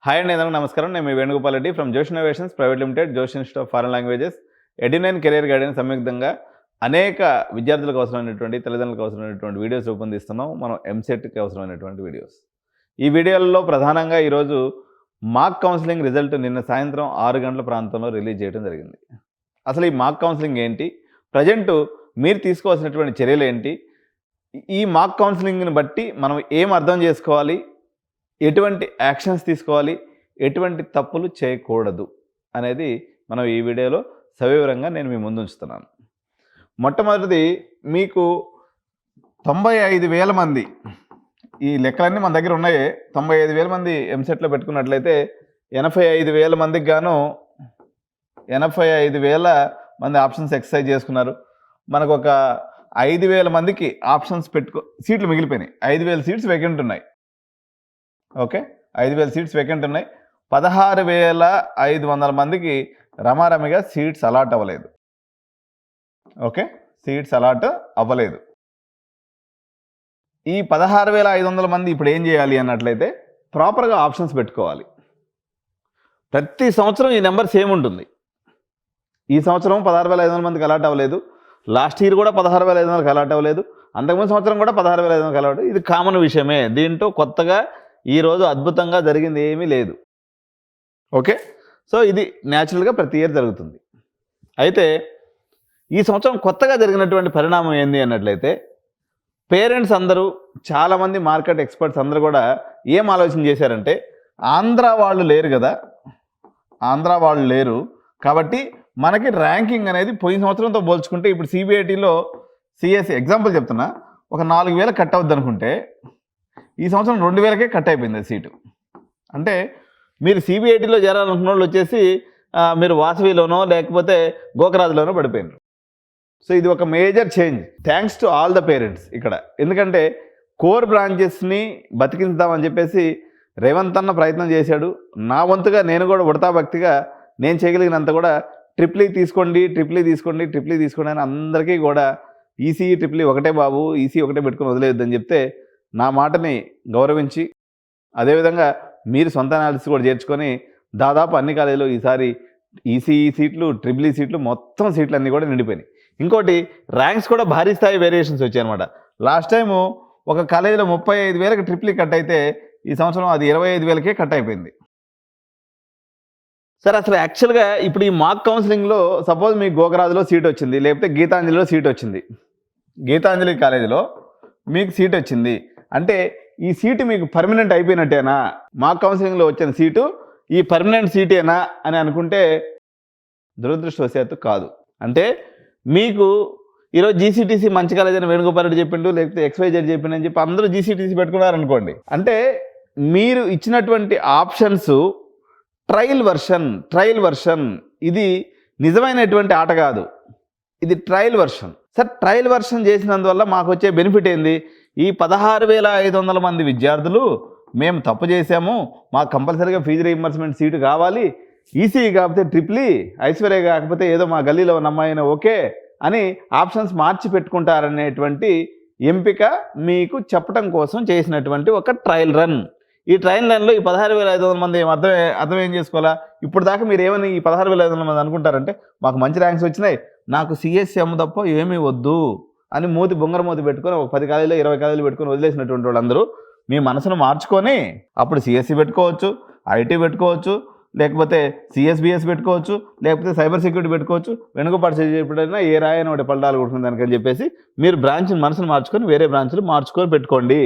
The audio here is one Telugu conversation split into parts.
హాయ్ అండి, అందరికీ నమస్కారం. నేను మీ Venugopal Reddy from Josh innovations private limited, Josh institute of foreign languages, Edunine career guidance సంయుక్తంగా అనేక విద్యార్థులకు అవసరమైనటువంటి, తల్లిదండ్రులకు అవసరమైనటువంటి వీడియోస్ రూపొందిస్తున్నాం. మనం ఎంసెట్కి అవసరమైనటువంటి వీడియోస్. ఈ వీడియోలలో ప్రధానంగా ఈరోజు మాక్ కౌన్సిలింగ్ రిజల్ట్ నిన్న సాయంత్రం 6 గంటల ప్రాంతంలో రిలీజ్ చేయడం జరిగింది. అసలు ఈ మాక్ కౌన్సిలింగ్ ఏంటి, ప్రజెంట్ మీరు తీసుకోవాల్సినటువంటి చర్యలు ఏంటి, ఈ మాక్ కౌన్సిలింగ్ని బట్టి మనం ఏం అర్థం చేసుకోవాలి, ఎటువంటి యాక్షన్స్ తీసుకోవాలి, ఎటువంటి తప్పులు చేయకూడదు అనేది మనం ఈ వీడియోలో సవివరంగా నేను మీ ముందు ఉంచుతున్నాను. మొట్టమొదటిది, మీకు 95,000 మంది, ఈ లెక్కలన్నీ మన దగ్గర ఉన్నాయి, 95,000 మంది ఎంసెట్లో పెట్టుకున్నట్లయితే 85,000 మందికి గాను 85,000 మంది ఆప్షన్స్ ఎక్సర్సైజ్ చేసుకున్నారు. మనకు ఒక 5,000 మందికి ఆప్షన్స్ సీట్లు మిగిలిపోయినాయి. 5,000 సీట్స్ వేకెంట్ ఉన్నాయి. ఓకే, 5,000 సీట్స్ వేకెంట్ ఉన్నాయి. 16,500 మందికి రమారమిగా సీట్స్ అలాట్ అవ్వలేదు. ఓకే, సీట్స్ అలాట్ అవ్వలేదు. ఈ 16,500 మంది ఇప్పుడు ఏం చేయాలి అన్నట్లయితే ప్రాపర్గా ఆప్షన్స్ పెట్టుకోవాలి. ప్రతి సంవత్సరం ఈ నెంబర్ సేమ్ ఉంటుంది. ఈ సంవత్సరం 16,500 మందికి అలాట్ అవ్వలేదు, లాస్ట్ ఇయర్ కూడా 16,500కి అలాట్ అవ్వలేదు, అంతకుముందు సంవత్సరం కూడా 16,500కి అలాట్. ఇది కామన్ విషయమే, దీంట్లో కొత్తగా ఈరోజు అద్భుతంగా జరిగింది ఏమీ లేదు. ఓకే, సో ఇది న్యాచురల్గా ప్రతి ఇయర్ జరుగుతుంది. అయితే ఈ సంవత్సరం కొత్తగా జరిగినటువంటి పరిణామం ఏంది అన్నట్లయితే, పేరెంట్స్ అందరూ, చాలామంది మార్కెట్ ఎక్స్పర్ట్స్ అందరూ కూడా ఏం ఆలోచన చేశారంటే, ఆంధ్ర వాళ్ళు లేరు కదా, ఆంధ్ర వాళ్ళు లేరు కాబట్టి మనకి ర్యాంకింగ్ అనేది పోయిన సంవత్సరంతో పోల్చుకుంటే ఇప్పుడు సిబిఐటీలో సిఎస్సి ఎగ్జాంపుల్ చెప్తున్నా, ఒక 4,000 కట్ అవుద్ది అనుకుంటే ఈ సంవత్సరం 2,000కే కట్ అయిపోయింది సీటు. అంటే మీరు సిబిఐటీలో చేరాలనుకున్న వాళ్ళు వచ్చేసి మీరు వాసవిలోనో లేకపోతే గోకరాజులోనో పడిపోయినారు. సో ఇది ఒక major change, thanks to all the parents ఇక్కడ. ఎందుకంటే కోర్ బ్రాంచెస్ని బతికించుదామని చెప్పేసి రేవంత్ అన్న ప్రయత్నం చేశాడు. నా వంతుగా నేను కూడా ఉడతా భక్తిగా నేను చేయగలిగినంత కూడా ట్రిప్లీ తీసుకోండి అని అందరికీ కూడా ఈసీఈ ట్రిప్లీ ఒకటే బాబు, ఈసీ ఒకటే పెట్టుకుని వదిలేయొద్దని చెప్తే నా మాటని గౌరవించి, అదేవిధంగా మీరు సొంత అనాలిసిస్ కూడా చేర్చుకొని దాదాపు అన్ని కాలేజీలో ఈసారి ఈసీఈ సీట్లు, ట్రిపుల్ ఈ సీట్లు, మొత్తం సీట్లు అన్నీ కూడా నిండిపోయినాయి. ఇంకోటి, ర్యాంక్స్ కూడా భారీ స్థాయి వేరియేషన్స్ వచ్చాయి అనమాట. లాస్ట్ టైము ఒక కాలేజీలో 35,000కి ట్రిపుల్ కట్ అయితే ఈ సంవత్సరం అది 25,000కే కట్ అయిపోయింది. సార్, అసలు యాక్చువల్గా ఇప్పుడు ఈ మాక్ కౌన్సిలింగ్లో సపోజ్ మీకు గోకరాజులో సీట్ వచ్చింది, లేకపోతే గీతాంజలిలో సీట్ వచ్చింది, గీతాంజలి కాలేజీలో మీకు సీట్ వచ్చింది అంటే ఈ సీటు మీకు పర్మనెంట్ అయిపోయినట్టేనా, మాక్ కౌన్సిలింగ్లో వచ్చిన సీటు ఈ పర్మనెంట్ సీటేనా అని అనుకుంటే దురదృష్టవశాత్తు కాదు. అంటే మీకు ఈరోజు జీసీటీసీ మంచి కాలేజ్ అని వేణుగోపాల్ రెడ్డి చెప్పిండు, లేకపోతే XYZ చెప్పిండు అని చెప్పి అందరూ జీసీటీసీ పెట్టుకున్నారనుకోండి, అంటే మీరు ఇచ్చినటువంటి ఆప్షన్స్ ట్రయల్ వర్షన్, ఇది నిజమైనటువంటి ఆట కాదు, ఇది trial version. Sir, trial version చేసినందువల్ల మాకు వచ్చే బెనిఫిట్ ఏంది, ఈ 16,500 మంది విద్యార్థులు మేము తప్పు చేశాము, మాకు కంపల్సరీగా ఫీజు రీయింబర్స్మెంట్ సీటు కావాలి, ఈసీ కాకపోతే ట్రిప్లీ, ఐశ్వర్య కాకపోతే ఏదో మా గల్లీలో ఉన్న అమ్మాయినా ఓకే అని ఆప్షన్స్ మార్చి పెట్టుకుంటారనేటువంటి ఎంపిక మీకు చెప్పడం కోసం చేసినటువంటి ఒక ట్రయల్ రన్. ఈ ట్రయల్ రన్లో ఈ 16,500 మంది అర్థం ఏం చేసుకోవాలా, ఇప్పుడు దాకా మీరు ఏమని ఈ 16,500 మంది అనుకుంటారంటే, మాకు మంచి ర్యాంక్స్ వచ్చినాయి, నాకు సిఎస్సి తప్ప ఏమీ వద్దు అని బొంగర మూతి పెట్టుకొని ఒక 10 కాలేజీలో 20 కాలేజీలు పెట్టుకొని వదిలేసినటువంటి వాళ్ళందరూ మీ మనసును మార్చుకొని అప్పుడు సిఎస్సి పెట్టుకోవచ్చు, ఐటీ పెట్టుకోవచ్చు, లేకపోతే సిఎస్బిఎస్ పెట్టుకోవచ్చు, లేకపోతే సైబర్ సెక్యూరిటీ పెట్టుకోవచ్చు, వెనుకబాటు చెప్పినా ఏ రాయని ఒకటి పల్లాలు కొడుతుంది దానికని చెప్పేసి మీరు బ్రాంచ్ని మనసును మార్చుకొని వేరే బ్రాంచ్లు మార్చుకొని పెట్టుకోండి.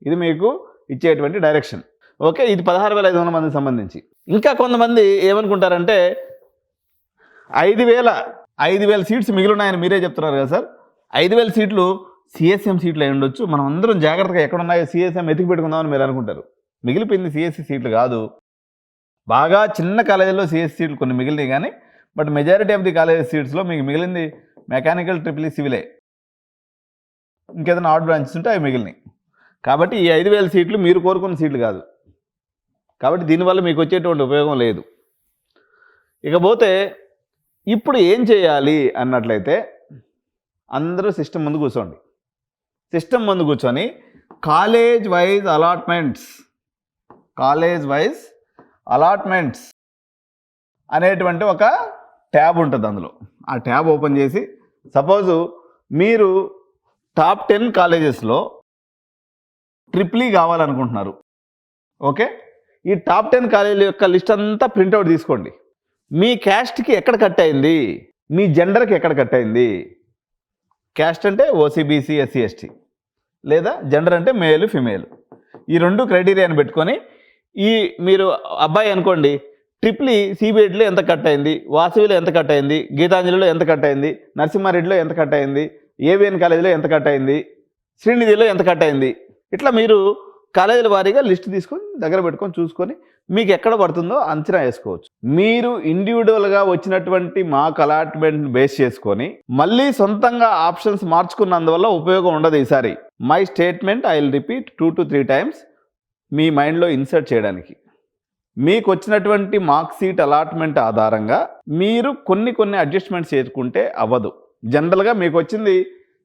ఇది మీకు ఇచ్చేటువంటి డైరెక్షన్. ఓకే, ఇది 16,500 మందికి సంబంధించి. ఇంకా కొంతమంది ఏమనుకుంటారంటే 5,000 సీట్స్ మిగిలిన్నాయని మీరే చెప్తున్నారు కదా సార్, 5,000 సీట్లు సిఎస్ఎం సీట్లు అయి ఉండొచ్చు, మనం అందరం జాగ్రత్తగా ఎక్కడున్నాయో సిఎస్ఎం ఎతికి పెట్టుకుందామని మీరు అనుకుంటారు. మిగిలిపోయింది సిఎస్సి సీట్లు కాదు, బాగా చిన్న కాలేజీల్లో సిఎస్సి సీట్లు కొన్ని మిగిలినాయి కానీ, but majority of the college సీట్స్లో మీకు మిగిలింది మెకానికల్, ట్రిపుల్ ఈ, సివిలే, ఇంకేదైనా ఆర్ట్ బ్రాంచెస్ ఉంటే అవి మిగిలినాయి. కాబట్టి ఈ 5,000 సీట్లు మీరు కోరుకున్న సీట్లు కాదు, కాబట్టి దీనివల్ల మీకు వచ్చేటువంటి ఉపయోగం లేదు. ఇకపోతే ఇప్పుడు ఏం చేయాలి అన్నట్లయితే, అందరూ సిస్టమ్ ముందు కూర్చోండి. సిస్టమ్ ముందు కూర్చొని కాలేజ్ వైజ్ అలాట్మెంట్స్ అనేటువంటి ఒక ట్యాబ్ ఉంటుంది అందులో. ఆ ట్యాబ్ ఓపెన్ చేసి సపోజు మీరు టాప్ 10 కాలేజెస్లో ట్రిప్లీ కావాలనుకుంటున్నారు. ఓకే, ఈ టాప్ 10 కాలేజీల యొక్క లిస్ట్ అంతా ప్రింట్అవుట్ తీసుకోండి. మీ క్యాస్ట్కి ఎక్కడ కట్ అయింది, మీ జెండర్కి ఎక్కడ కట్ అయింది. క్యాస్ట్ అంటే ఓసీబీసీ ఎస్సీ ఎస్టీ, లేదా జెండర్ అంటే మేల్ ఫిమేల్. ఈ 2 క్రైటీరియాని పెట్టుకొని మీరు అబ్బాయి అనుకోండి, ట్రిప్లీ సిబిఐటీలో ఎంత కట్ అయింది, వాసవిలో ఎంత కట్ అయింది, గీతాంజలిలో ఎంత కట్ అయింది, నరసింహారెడ్డిలో ఎంత కట్ అయింది, ఏవిఎన్ కాలేజీలో ఎంత కట్ అయింది, శ్రీనిధిలో ఎంత కట్ అయింది. ఇట్లా మీరు కాలేజీల వారీగా లిస్ట్ తీసుకొని దగ్గర పెట్టుకొని చూసుకొని మీకు ఎక్కడ పడుతుందో అంచనా వేసుకోవచ్చు. మీరు ఇండివిజువల్గా వచ్చినటువంటి మాక్ అలాట్మెంట్ బేస్ చేసుకొని మళ్ళీ సొంతంగా ఆప్షన్స్ మార్చుకున్నందువల్ల ఉపయోగం ఉండదు. ఈసారి my statement I will repeat 2 to 3 times మీ మైండ్లో ఇన్సర్ట్ చేయడానికి. మీకు వచ్చినటువంటి మార్క్ సీట్ అలాట్మెంట్ ఆధారంగా మీరు కొన్ని అడ్జస్ట్మెంట్స్ చేసుకుంటే అవ్వదు. జనరల్గా మీకు వచ్చింది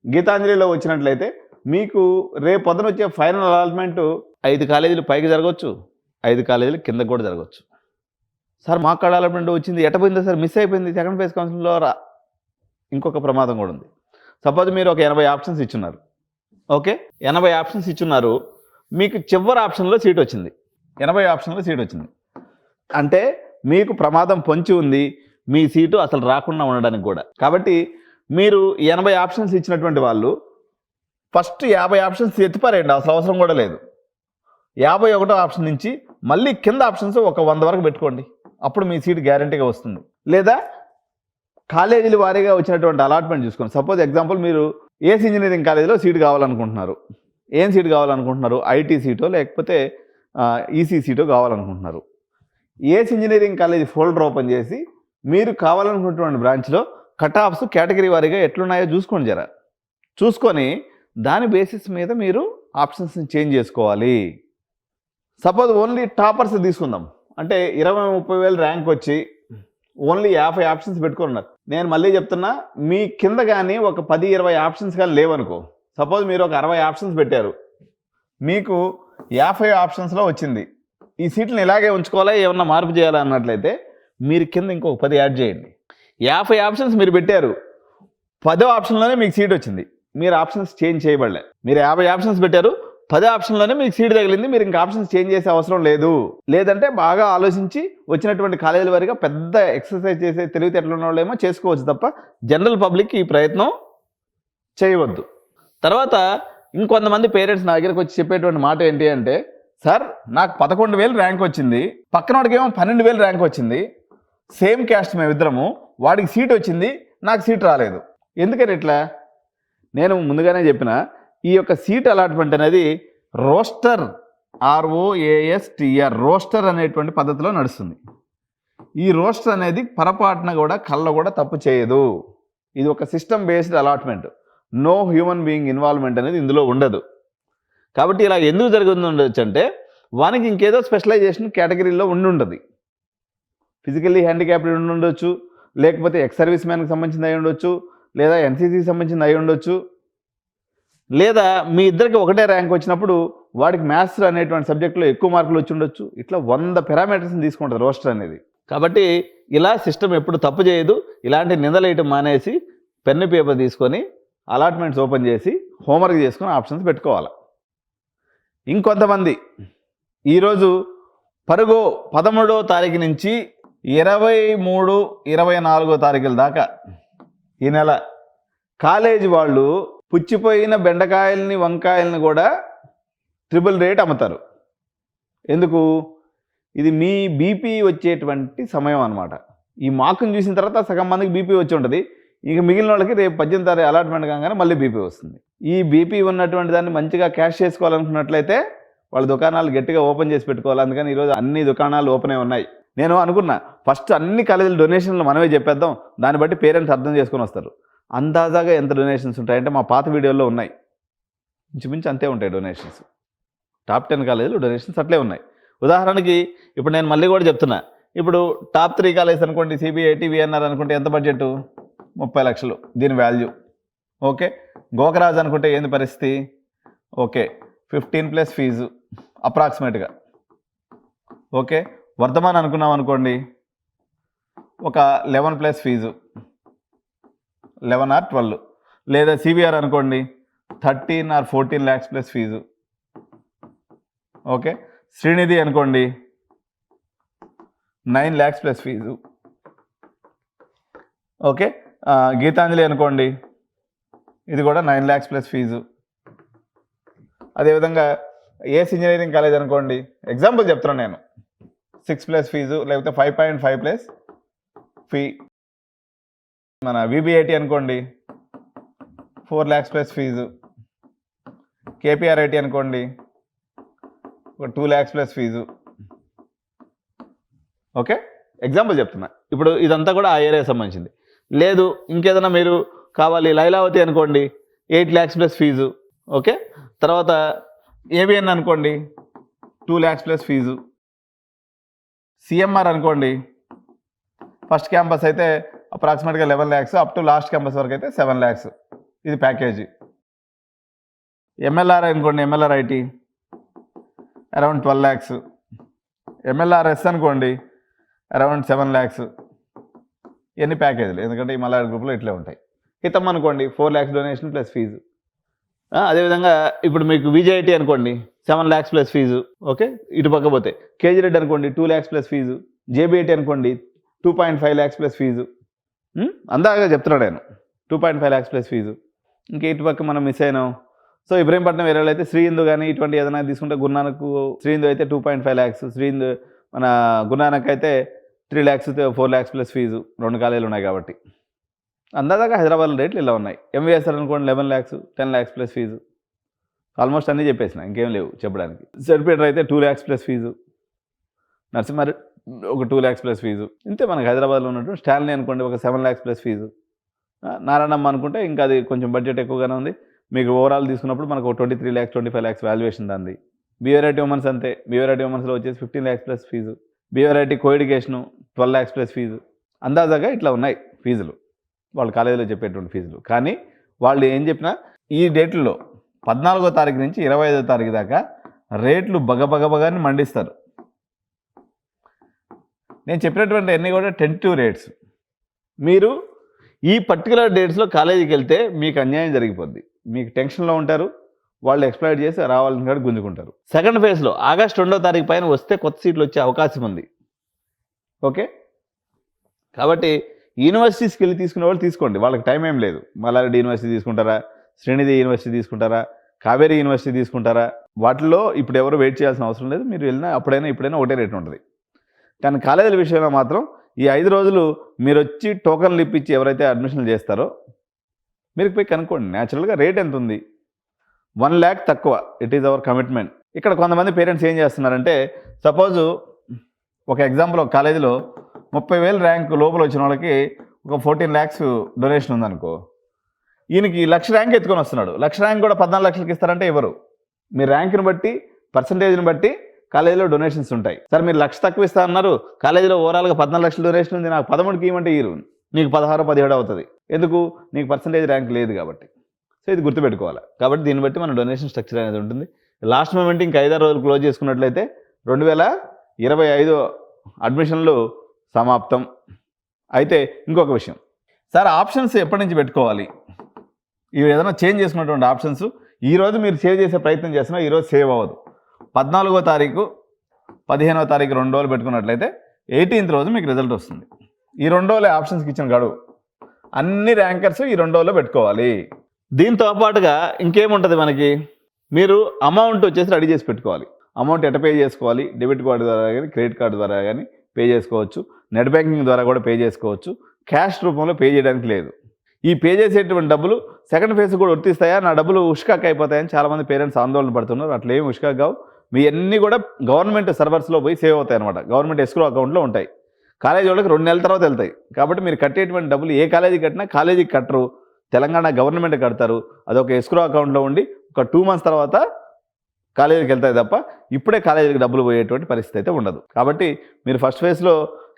గీతాంజలిలో వచ్చినట్లయితే మీకు రేపు పొద్దున వచ్చే ఫైనల్ అలాట్మెంట్ 5 కాలేజీలు పైకి జరగవచ్చు, 5 కాలేజీలు కింద కూడా జరగవచ్చు. సార్ మాకు అలాట్మెంట్ వచ్చింది ఎట్టపోయిందో సార్, మిస్ అయిపోయింది, సెకండ్ ఫేజ్ కౌన్సిలింగ్లో ఇంకొక ప్రమాదం కూడా ఉంది. సపోజ్ మీరు ఒక 80 ఆప్షన్స్ ఇచ్చున్నారు. ఓకే, 80 ఆప్షన్స్ ఇచ్చున్నారు, మీకు చివరి ఆప్షన్లో సీట్ వచ్చింది, 80 ఆప్షన్లో సీట్ వచ్చింది అంటే మీకు ప్రమాదం పొంచి ఉంది, మీ సీటు అసలు రాకుండా ఉండడానికి కూడా. కాబట్టి మీరు 80 ఆప్షన్స్ ఇచ్చినటువంటి వాళ్ళు ఫస్ట్ 50 ఆప్షన్స్ ఎత్తిపారేయండి, అసలు అవసరం కూడా లేదు. 51వ ఆప్షన్ నుంచి మళ్ళీ కింద ఆప్షన్స్ ఒక 100 వరకు పెట్టుకోండి, అప్పుడు మీ సీట్ గ్యారంటీగా వస్తుంది. లేదా కాలేజీల వారీగా వచ్చినటువంటి అలాట్మెంట్ చూసుకోండి. సపోజ్ ఎగ్జాంపుల్ మీరు ఏసీ ఇంజనీరింగ్ కాలేజీలో సీట్ కావాలనుకుంటున్నారు. ఏం సీట్ కావాలనుకుంటున్నారు, ఐటీ సీటో లేకపోతే ఈసీ సీటో కావాలనుకుంటున్నారు. AC engineering college folder open చేసి మీరు కావాలనుకున్నటువంటి బ్రాంచ్లో కట్ ఆఫ్స్ కేటగిరీ వారీగా ఎట్లున్నాయో చూసుకోండి జర. చూసుకొని దాని బేసిస్ మీద మీరు ఆప్షన్స్ని చేంజ్ చేసుకోవాలి. సపోజ్ ఓన్లీ టాపర్స్ తీసుకుందాం, అంటే 20-30 వేలు ర్యాంక్ వచ్చి ఓన్లీ 50 ఆప్షన్స్ పెట్టుకున్నారు. నేను మళ్ళీ చెప్తున్నా, మీ కింద కానీ ఒక 10-20 ఆప్షన్స్ కానీ లేవనుకో. సపోజ్ మీరు ఒక 60 ఆప్షన్స్ పెట్టారు, మీకు 50 ఆప్షన్స్లో వచ్చింది. ఈ సీట్లను ఇలాగే ఉంచుకోవాలా, ఏమన్నా మార్పు చేయాలా అన్నట్లయితే మీరు కింద ఇంకొక 10 యాడ్ చేయండి. 50 ఆప్షన్స్ మీరు పెట్టారు, 10వ ఆప్షన్లోనే మీకు సీట్ వచ్చింది, మీరు ఆప్షన్స్ చేంజ్ చేయబడలే. మీరు 50 ఆప్షన్స్ పెట్టారు, 10 ఆప్షన్లోనే మీకు సీట్ తగిలింది, మీరు ఇంకా ఆప్షన్స్ చేంజ్ చేసే అవసరం లేదు. లేదంటే బాగా ఆలోచించి వచ్చినటువంటి కాలేజీల వారిగా పెద్ద ఎక్సర్సైజ్ చేసే తెలివితేటలు ఉన్న వాళ్ళేమో చేసుకోవచ్చు తప్ప జనరల్ పబ్లిక్ ఈ ప్రయత్నం చేయవద్దు. తర్వాత ఇంకొంతమంది పేరెంట్స్ నా దగ్గరకు వచ్చి చెప్పేటువంటి మాట ఏంటి అంటే, సార్ నాకు 11,000 ర్యాంక్ వచ్చింది, పక్కనోడికి ఏమో 12,000 ర్యాంక్ వచ్చింది, సేమ్ క్యాస్ట్ మేమిద్దరము, వాడికి సీట్ వచ్చింది, నాకు సీట్ రాలేదు, ఎందుకని ఇట్లా? నేను ముందుగానే చెప్పిన ఈ యొక్క సీట్ అలాట్మెంట్ అనేది రోస్టర్, ROASTR రోస్టర్ అనేటువంటి పద్ధతిలో నడుస్తుంది. ఈ రోస్టర్ అనేది పొరపాటున కూడా కళ్ళ కూడా తప్పు చేయదు. ఇది ఒక system based allotment, no human being involvement అనేది ఇందులో ఉండదు. కాబట్టి ఇలా ఎందుకు జరుగుతుండొచ్చు అంటే వానికి ఇంకేదో స్పెషలైజేషన్ కేటగిరీలో ఉండదు. ఫిజికల్లీ హ్యాండిక్యాప్డ్ ఉండి ఉండొచ్చు, లేకపోతే ఎక్స్ సర్వీస్ మ్యాన్కి సంబంధించింది అయి ఉండొచ్చు, లేదా ఎన్సీసీకి సంబంధించింది అయి ఉండొచ్చు, లేదా మీ ఇద్దరికి ఒకటే ర్యాంక్ వచ్చినప్పుడు వాడికి మ్యాథ్స్ అనేటువంటి సబ్జెక్టులో ఎక్కువ మార్కులు వచ్చి ఉండొచ్చు. ఇట్లా 100 పారామీటర్స్ని తీసుకుంటుంది రోస్టర్ అనేది. కాబట్టి ఇలా సిస్టమ్ ఎప్పుడు తప్పు చేయదు. ఇలాంటి నిందలేయటం మానేసి పెన్ను పేపర్ తీసుకొని అలాట్మెంట్స్ ఓపెన్ చేసి హోంవర్క్ చేసుకొని ఆప్షన్స్ పెట్టుకోవాలి. ఇంకొంతమంది ఈరోజు పరుగో 13వ తారీఖు నుంచి 23, 24వ తారీఖుల దాకా ఈ నెల కాలేజీ వాళ్ళు పుచ్చిపోయిన బెండకాయల్ని వంకాయల్ని కూడా ట్రిపుల్ రేట్ అమ్ముతారు. ఎందుకు? ఇది మీ బీపీ వచ్చేటువంటి సమయం అన్నమాట. ఈ మార్కుని చూసిన తర్వాత సగం మందికి బీపీ వచ్చి ఉంటుంది, ఇక మిగిలిన వాళ్ళకి రేపు 18వ తారీఖు అలాట్మెంట్ కాగానే మళ్ళీ బీపీ వస్తుంది. ఈ బీపీ ఉన్నటువంటి దాన్ని మంచిగా క్యాష్ చేసుకోవాలనుకున్నట్లయితే వాళ్ళ దుకాణాలు గట్టిగా ఓపెన్ చేసి పెట్టుకోవాలి. అందుకని ఈరోజు అన్ని దుకాణాలు ఓపెన్ అయి ఉన్నాయి. నేను అనుకున్నా ఫస్ట్ అన్ని కాలేజీల డొనేషన్లు మనమే చెప్పేద్దాం, దాన్ని బట్టి పేరెంట్స్ అర్థం చేసుకొని వస్తారు. అందాజాగా ఎంత డొనేషన్స్ ఉంటాయంటే మా పాత వీడియోల్లో ఉన్నాయి, ఇంచుమించు అంతే ఉంటాయి డొనేషన్స్. టాప్ 10 కాలేజీలు డొనేషన్స్ అట్లే ఉన్నాయి. ఉదాహరణకి ఇప్పుడు నేను మళ్ళీ కూడా చెప్తున్నా, ఇప్పుడు టాప్ 3 కాలేజెస్ అనుకోండి, CBIT, VNR అనుకుంటే ఎంత బడ్జెట్? 30 లక్షలు దీని వాల్యూ. ఓకే, గోకరాజ్ అనుకుంటే ఏంది పరిస్థితి? ఓకే, 15+ ఫీజు అప్రాక్సిమేట్గా. ఓకే, వర్ధమాన్ అనుకున్నాం అనుకోండి, ఒక 11 ప్లస్ ఫీజు 11 or 12, లేదా సివిఆర్ అనుకోండి 13 or 14 lakhs plus fee. Okay, Srinidhi అనుకోండి 9 lakhs plus fee. Okay, Gitanjali అనుకోండి ఇది కూడా 9 lakhs ప్లస్ ఫీజు. అదేవిధంగా ఏఎస్ ఇంజనీరింగ్ కాలేజ్ అనుకోండి, ఎగ్జాంపుల్ చెప్తున్నాను నేను, 6 ప్లస్ ఫీజు, లేకపోతే 5.5 ప్లస్ ఫీ. మన విబిఐటి అనుకోండి 4 lakhs ప్లస్ ఫీజు. కేపీఆర్ఐటి అనుకోండి ఒక 2 lakhs plus fee. Okay, example చెప్తున్నా. ఇప్పుడు ఇదంతా కూడా ఆ ఏరియా సంబంధించింది. లేదు ఇంకేదైనా మీరు కావాలి, లైలావతి అనుకోండి 8 lakhs ప్లస్ ఫీజు. ఓకే, తర్వాత ఏవిఎన్ అనుకోండి 2 lakhs ప్లస్ ఫీజు. సిఎంఆర్ అనుకోండి ఫస్ట్ క్యాంపస్ అయితే అప్రాక్సిమేట్గా 11 lakhs, up to last campus వరకు అయితే 7 lakhs, ఇది ప్యాకేజీ. ఎంఎల్ఆర్ అనుకోండి, ఎంఎల్ఆర్ఐటి అరౌండ్ 12 lakhs. ఎంఎల్ఆర్ఎస్ అనుకోండి అరౌండ్ 7 lakhs. ఎన్ని ప్యాకేజీలు, ఎందుకంటే ఈ మల్లాడి గ్రూప్లో ఇట్లే ఉంటాయి. హితం అనుకోండి 4 lakhs డొనేషన్ ప్లస్ ఫీజు. అదేవిధంగా ఇప్పుడు మీకు విజేఐటి అనుకోండి 7 lakhs ప్లస్ ఫీజు. ఓకే, ఇటు పక్క పోతే కేజీ రెడ్డి అనుకోండి 2 lakhs ప్లస్ ఫీజు. జేబీఐటి అనుకోండి 2.5 lakhs ప్లస్ ఫీజు. అందాక చెప్తున్నాడు నేను 2.5 lakhs ప్లస్ ఫీజు. ఇంకా ఇటు పక్క మనం మిస్ అయినాం. సో ఇబ్రహీంపట్నం ఏరియాలో అయితే శ్రీహిందూ కానీ ఇటువంటి ఏదైనా తీసుకుంటే గురునానక్ శ్రీహిందూ అయితే 2.5 lakhs, శ్రీహిందూ మన గురునానక్ అయితే 3 lakhs 4 lakhs ప్లస్ ఫీజు. 2 కాలేజీలు ఉన్నాయి కాబట్టి అందాక హైదరాబాద్లో రేట్లు ఇలా ఉన్నాయి. ఎంవీఎస్ఆర్ అనుకోండి 11 lakhs 10 lakhs plus fee. Almost అన్నీ చెప్పేసిన, ఇంకేం లేవు చెప్పడానికి. సెడ్పీటర్ అయితే 2 lakhs ప్లస్ ఫీజు. నరసింహారెడ్డి ఒక 2 lakhs ప్లస్ ఫీజు. ఇంతే మనకు హైదరాబాద్లో ఉన్నట్టు. స్టాన్లీ అనుకోండి ఒక 7 lakhs ప్లస్ ఫీజు. నారాయణమ్మ అనుకుంటే ఇంకా అది కొంచెం బడ్జెట్ ఎక్కువగానే ఉంది. మీకు ఓవరాల్ తీసుకున్నప్పుడు మనకు 23 lakhs 25 lakhs వాల్యుయేషన్ దాన్ని. బీవైటీ ఉమెన్స్ అంతే, బీవైటీ ఉమెన్స్లో వచ్చేసి 15 lakhs plus fee. BYT coeducation 12 lakhs plus fee. అందాజాగా ఇట్లా ఉన్నాయి ఫీజులు, వాళ్ళు కాలేజీలో చెప్పేటువంటి ఫీజులు. కానీ వాళ్ళు ఏం చెప్పినా ఈ డేట్లలో 14వ తారీఖు నుంచి 25వ తారీఖు దాకా రేట్లు బగబగబగాని మండిస్తారు. నేను చెప్పినటువంటి అన్నీ కూడా టెంటివ్ రేట్స్. మీరు ఈ పర్టికులర్ డేట్స్లో కాలేజీకి వెళ్తే మీకు అన్యాయం జరిగిపోద్ది. మీకు టెన్షన్లో ఉంటారు, వాళ్ళు ఎక్స్ప్లాయిట్ చేసి రావాలని కూడా గుంజుకుంటారు. సెకండ్ ఫేజ్లో ఆగస్టు 2వ తారీఖు పైన వస్తే కొత్త సీట్లు వచ్చే అవకాశం ఉంది. ఓకే, కాబట్టి యూనివర్సిటీస్కి వెళ్ళి తీసుకునే వాళ్ళు తీసుకోండి, వాళ్ళకి టైం ఏం లేదు. మల్లారెడ్డి యూనివర్సిటీ తీసుకుంటారా, శ్రీనిధి యూనివర్సిటీ తీసుకుంటారా, కావేరీ యూనివర్సిటీ తీసుకుంటారా, వాటిలో ఇప్పుడు ఎవరు వెయిట్ చేయాల్సిన అవసరం లేదు. మీరు వెళ్ళినా అప్పుడైనా ఇప్పుడైనా ఒకటే రేట్ ఉంటుంది. కానీ కాలేజీల విషయంలో మాత్రం ఈ 5 రోజులు మీరు వచ్చి టోకన్లు ఇప్పించి ఎవరైతే అడ్మిషన్లు చేస్తారో మీరు పోయి కనుక్కోండి. న్యాచురల్గా రేట్ ఎంత ఉంది, 1 lakh తక్కువ. It is our commitment. ఇక్కడ కొంతమంది పేరెంట్స్ ఏం చేస్తున్నారంటే, సపోజు ఒక ఎగ్జాంపుల్, ఒక కాలేజీలో 30,000 ర్యాంక్ లోపల వచ్చిన వాళ్ళకి ఒక 14 lakhs డొనేషన్ ఉందనుకో, ఈయనకి 1,00,000 ర్యాంక్ ఎత్తుకొని వస్తున్నాడు. 1,00,000 ర్యాంక్ కూడా 14 లక్షలకి ఇస్తారంటే ఎవరు? మీ ర్యాంక్ని బట్టి, పర్సంటేజ్ని బట్టి కాలేజీలో డొనేషన్స్ ఉంటాయి. సార్ మీరు 1,00,000 తక్కువ ఇస్తా అన్నారు, కాలేజీలో ఓవరాల్గా 14 లక్షల డొనేషన్ ఉంది, నాకు 13కి ఇవ్వమంటే ఇరు, నీకు 16, 17 అవుతుంది. ఎందుకు? నీకు పర్సంటేజ్ ర్యాంక్ లేదు కాబట్టి. సో ఇది గుర్తుపెట్టుకోవాలి. కాబట్టి దీన్ని బట్టి మన డొనేషన్ స్ట్రక్చర్ అనేది ఉంటుంది. లాస్ట్ మూమెంట్ ఇంకా 5-6 రోజులు క్లోజ్ చేసుకున్నట్లయితే 2025 అడ్మిషన్లు సమాప్తం. అయితే ఇంకొక విషయం, సార్ ఆప్షన్స్ ఎప్పటి నుంచి పెట్టుకోవాలి? ఇవి ఏదైనా చేంజ్ చేసుకున్నటువంటి ఆప్షన్స్ ఈరోజు మీరు సేవ్ చేసే ప్రయత్నం చేస్తున్నా, ఈరోజు సేవ్ అవ్వదు. 14వ తారీఖు 15వ తారీఖు 2 రోజులు పెట్టుకున్నట్లయితే 18th రోజు మీకు రిజల్ట్ వస్తుంది. ఈ 2 రోజులే ఆప్షన్స్కి ఇచ్చిన గడువు. అన్ని ర్యాంకర్స్ ఈ 2 రోజుల్లో పెట్టుకోవాలి. దీంతో పాటుగా ఇంకేముంటుంది మనకి, మీరు అమౌంట్ వచ్చేసి రెడీ చేసి పెట్టుకోవాలి. అమౌంట్ ఎట్ట పే చేసుకోవాలి? డెబిట్ కార్డు ద్వారా కానీ క్రెడిట్ కార్డు ద్వారా కానీ పే చేసుకోవచ్చు, నెట్ బ్యాంకింగ్ ద్వారా కూడా పే చేసుకోవచ్చు. క్యాష్ రూపంలో పే చేయడానికి లేదు. ఈ పే చేసేటువంటి డబ్బులు సెకండ్ ఫేజ్ కూడా వర్తిస్తాయా, నా డబ్బులు ఉష్కాక్ అయిపోతాయని చాలామంది పేరెంట్స్ ఆందోళన పడుతున్నారు. అట్లా ఏమి ఉష్కాక్ కావు. మీ అన్నీ కూడా గవర్నమెంట్ సర్వర్స్లో పోయి సేవ్ అవుతాయి అనమాట. గవర్నమెంట్ ఎస్క్రో అకౌంట్లో ఉంటాయి. కాలేజీ వాళ్ళకి 2 నెలల తర్వాత వెళ్తాయి. కాబట్టి మీరు కట్టేటువంటి డబ్బులు ఏ కాలేజీకి కట్టినా కాలేజీకి కట్టరు, తెలంగాణ గవర్నమెంట్ కడతారు. అదొక ఎస్క్రో అకౌంట్లో ఉండి ఒక 2 months తర్వాత కాలేజీకి వెళ్తాయి తప్ప ఇప్పుడే కాలేజీకి డబ్బులు పోయేటువంటి పరిస్థితి అయితే ఉండదు. కాబట్టి మీరు ఫస్ట్ ఫేజ్లో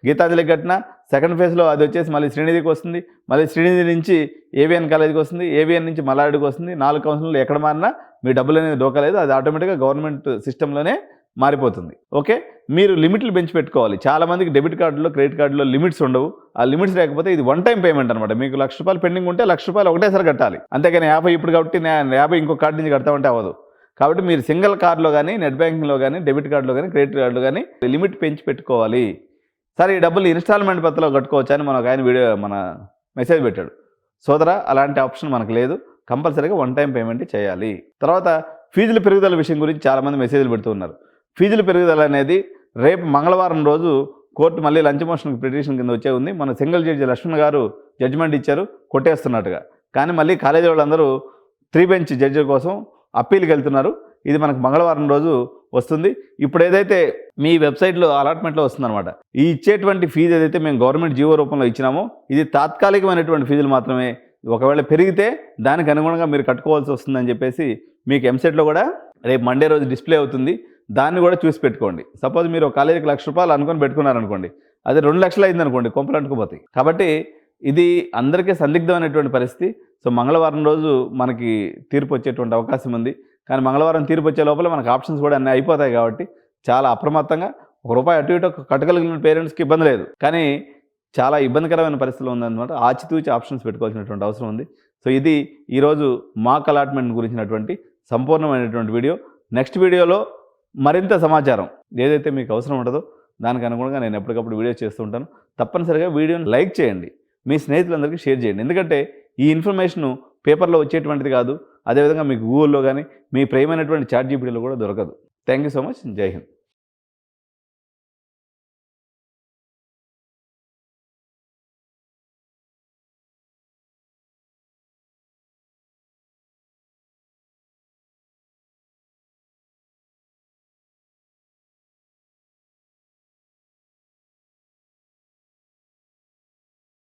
గీతాంజలికి కట్టినా, సెకండ్ ఫేజ్లో అది వచ్చేసి మళ్ళీ శ్రీనిధికి వస్తుంది, మళ్ళీ శ్రీనిధి నుంచి ఏవిఎన్ కాలేజీకి వస్తుంది, ఏవిఎన్ నుంచి మల్లారెడ్డికి వస్తుంది. 4 కౌన్సిల్లో ఎక్కడ మారినా మీ డబ్బులు అనేది డోకలేదు. అది ఆటోమేటిక్గా గవర్నమెంట్ సిస్టంలోనే మారిపోతుంది. ఓకే, మీరు లిమిట్లు పెంచి పెట్టుకోవాలి. చాలామందికి డెబిట్ కార్డులో క్రెడిట్ కార్డులో లిమిట్స్ ఉండవు. ఆ లిమిట్స్ లేకపోతే ఇది వన్ టైం పేమెంట్ అనమాట. మీకు ₹1,00,000 పెండింగ్ ఉంటే ₹1,00,000 ఒకటేసారి కట్టాలి. అంతేగాని 50 ఇప్పుడు కాబట్టి నేను 50 ఇంకో కార్డు నుంచి కడతామంటే అవ్వదు. కాబట్టి మీరు సింగిల్ కార్డులో కానీ, నెట్ బ్యాంకింగ్లో కానీ, డెబిట్ కార్డులో కానీ, క్రెడిట్ కార్డులో కానీ లిమిట్ పెంచి పెట్టుకోవాలి. సరే, ఈ డబ్బులు ఇన్స్టాల్మెంట్ పద్ధతిలో కట్టుకోవచ్చు అని మనకు ఆయన మన మెసేజ్ పెట్టాడు. సోదరా, అలాంటి ఆప్షన్ మనకు లేదు. కంపల్సరీగా వన్ టైం పేమెంట్ చేయాలి. తర్వాత ఫీజుల పెరుగుదల విషయం గురించి చాలామంది మెసేజ్లు పెడుతూ ఉన్నారు. ఫీజుల పెరుగుదల అనేది రేపు మంగళవారం రోజు కోర్టు మళ్ళీ లంచ్ మోషన్ పిటిషన్ కింద వచ్చే ఉంది. మన సింగిల్ జడ్జి లక్ష్మణ్ గారు జడ్జిమెంట్ ఇచ్చారు కొట్టేస్తున్నట్టుగా. కానీ మళ్ళీ కాలేజీ వాళ్ళందరూ 3 బెంచ్ జడ్జి కోసం అప్పీల్కి వెళ్తున్నారు. ఇది మనకు మంగళవారం రోజు వస్తుంది. ఇప్పుడు ఏదైతే మీ వెబ్సైట్లో అలాట్మెంట్లో వస్తుందన్నమాట, ఈ ఇచ్చేటువంటి ఫీజు ఏదైతే మేము గవర్నమెంట్ జీవో రూపంలో ఇచ్చినామో ఇది తాత్కాలికమైనటువంటి ఫీజులు మాత్రమే. ఒకవేళ పెరిగితే దానికి అనుగుణంగా మీరు కట్టుకోవాల్సి వస్తుందని చెప్పేసి మీకు ఎంసెట్లో కూడా రేపు మండే రోజు డిస్ప్లే అవుతుంది. దాన్ని కూడా చూసి పెట్టుకోండి. సపోజ్ మీరు ఒక కాలేజీకి ₹1,00,000 అనుకొని పెట్టుకున్నారనుకోండి, అది 2 లక్షలు అయిందనుకోండి, కొంపలు అంటుకుపోతాయి. కాబట్టి ఇది అందరికీ సందిగ్ధమైనటువంటి పరిస్థితి. సో మంగళవారం రోజు మనకి తీర్పు వచ్చేటువంటి అవకాశం ఉంది. కానీ మంగళవారం తీర్పు వచ్చే లోపల మనకు ఆప్షన్స్ కూడా అన్నీ అయిపోతాయి. కాబట్టి చాలా అప్రమత్తంగా ₹1 అటు ఇటు కట్టగలిగిన పేరెంట్స్కి ఇబ్బంది లేదు. కానీ చాలా ఇబ్బందికరమైన పరిస్థితులు ఉందన్నమాట. ఆచితూచి ఆప్షన్స్ పెట్టుకోవాల్సినటువంటి అవసరం ఉంది. సో ఇది ఈరోజు మాక్ అలాట్మెంట్ గురించినటువంటి సంపూర్ణమైనటువంటి వీడియో. నెక్స్ట్ వీడియోలో మరింత సమాచారం ఏదైతే మీకు అవసరం ఉంటుందో దానికి అనుగుణంగా నేను ఎప్పటికప్పుడు వీడియో చేస్తూ ఉంటాను. తప్పనిసరిగా వీడియోని లైక్ చేయండి, మీ స్నేహితులందరికీ షేర్ చేయండి. ఎందుకంటే ఈ ఇన్ఫర్మేషను పేపర్లో వచ్చేటువంటిది కాదు. అదేవిధంగా మీకు గూగుల్లో కానీ మీ ప్రియమైనటువంటి చాట్ జీపీటీలో కూడా దొరకదు. Thank you so much. జై హింద్.